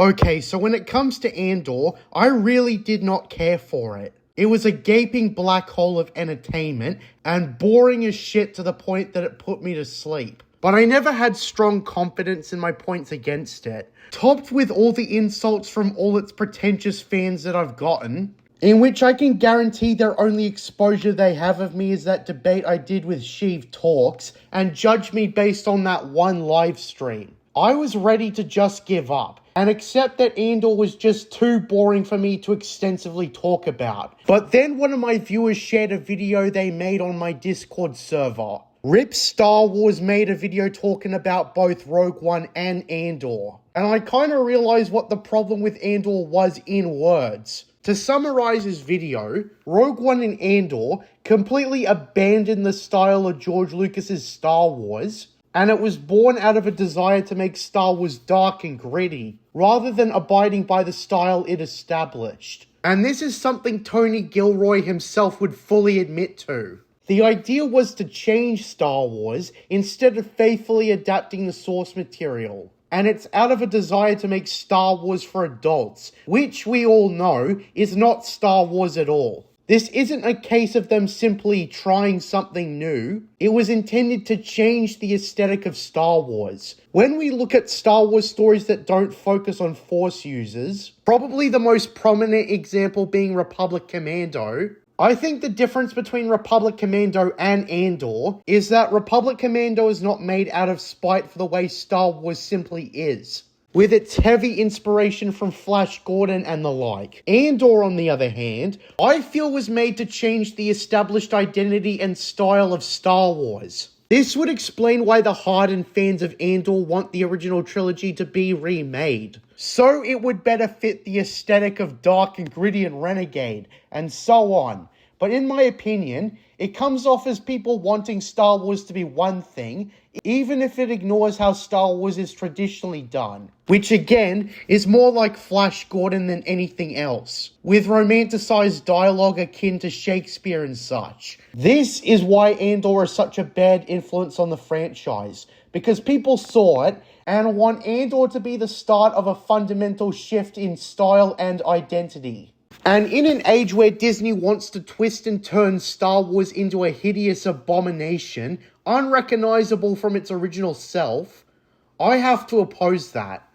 Okay, so when it comes to Andor, I really did not care for it. It was a gaping black hole of entertainment and boring as shit to the point that it put me to sleep. But I never had strong confidence in my points against it, topped with all the insults from all its pretentious fans that I've gotten, in which I can guarantee their only exposure they have of me is that debate I did with Sheev Talks, and judge me based on that one live stream. I was ready to just give up and accept that Andor was just too boring for me to extensively talk about. But then one of my viewers shared a video they made on my Discord server. Rip Star Wars made a video talking about both Rogue One and Andor. And I kind of realized what the problem with Andor was in words. To summarize his video, Rogue One and Andor completely abandoned the style of George Lucas's Star Wars, and it was born out of a desire to make Star Wars dark and gritty, rather than abiding by the style it established. And this is something Tony Gilroy himself would fully admit to. The idea was to change Star Wars instead of faithfully adapting the source material. And it's out of a desire to make Star Wars for adults, which we all know is not Star Wars at all. This isn't a case of them simply trying something new. It was intended to change the aesthetic of Star Wars. When we look at Star Wars stories that don't focus on Force users, probably the most prominent example being Republic Commando, I think the difference between Republic Commando and Andor is that Republic Commando is not made out of spite for the way Star Wars simply is, with its heavy inspiration from Flash Gordon and the like. Andor, on the other hand, I feel was made to change the established identity and style of Star Wars. This would explain why the hardened fans of Andor want the original trilogy to be remade, so it would better fit the aesthetic of dark and gritty and renegade, and so on. But in my opinion, it comes off as people wanting Star Wars to be one thing, even if it ignores how Star Wars is traditionally done. Which again, is more like Flash Gordon than anything else, with romanticized dialogue akin to Shakespeare and such. This is why Andor is such a bad influence on the franchise, because people saw it and want Andor to be the start of a fundamental shift in style and identity. And in an age where Disney wants to twist and turn Star Wars into a hideous abomination, unrecognizable from its original self, I have to oppose that.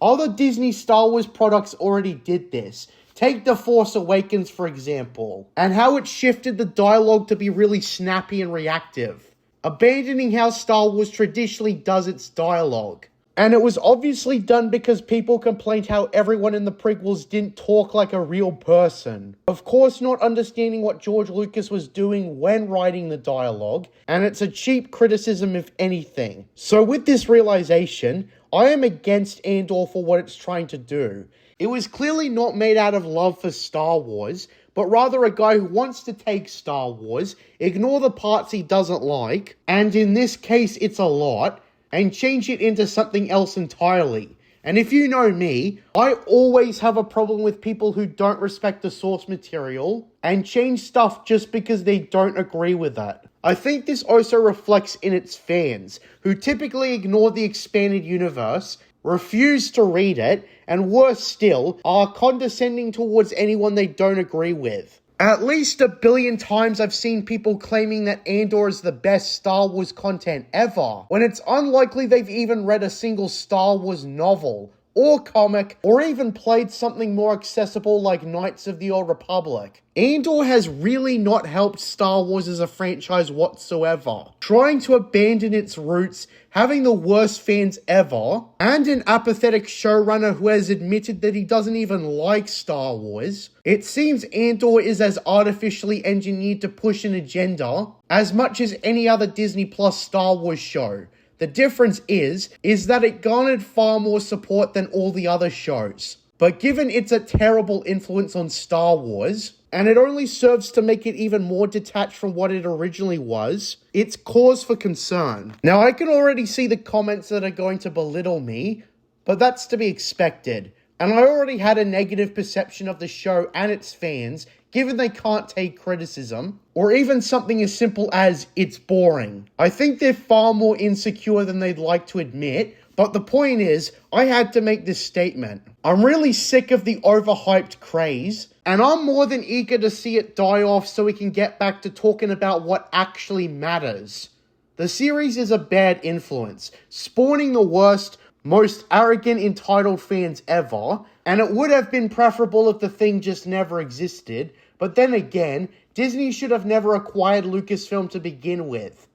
Other Disney Star Wars products already did this. Take The Force Awakens, for example, and how it shifted the dialogue to be really snappy and reactive, abandoning how Star Wars traditionally does its dialogue. And it was obviously done because people complained how everyone in the prequels didn't talk like a real person. Of course, not understanding what George Lucas was doing when writing the dialogue, and it's a cheap criticism if anything. So with this realization, I am against Andor for what it's trying to do. It was clearly not made out of love for Star Wars, but rather a guy who wants to take Star Wars, ignore the parts he doesn't like, and in this case it's a lot, and change it into something else entirely. And if you know me, I always have a problem with people who don't respect the source material and change stuff just because they don't agree with it. I think this also reflects in its fans, who typically ignore the expanded universe, refuse to read it, and worse still, are condescending towards anyone they don't agree with. At least 1 billion times I've seen people claiming that Andor is the best Star Wars content ever, when it's unlikely they've even read a single Star Wars novel, or comic, or even played something more accessible like Knights of the Old Republic. Andor has really not helped Star Wars as a franchise whatsoever, trying to abandon its roots, having the worst fans ever, and an apathetic showrunner who has admitted that he doesn't even like Star Wars. It seems Andor is as artificially engineered to push an agenda as much as any other Disney Plus Star Wars show. The difference is that it garnered far more support than all the other shows. But given it's a terrible influence on Star Wars, and it only serves to make it even more detached from what it originally was, it's cause for concern. Now, I can already see the comments that are going to belittle me, but that's to be expected. And I already had a negative perception of the show and its fans, given they can't take criticism, or even something as simple as, it's boring. I think they're far more insecure than they'd like to admit, but the point is, I had to make this statement. I'm really sick of the overhyped craze, and I'm more than eager to see it die off so we can get back to talking about what actually matters. The series is a bad influence, spawning the worst, most arrogant, entitled fans ever, and it would have been preferable if the thing just never existed, but then again, Disney should have never acquired Lucasfilm to begin with.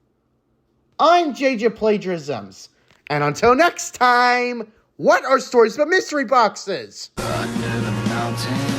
I'm JJ Plagiarisms, and until next time, what are stories about mystery boxes? Under the mountain.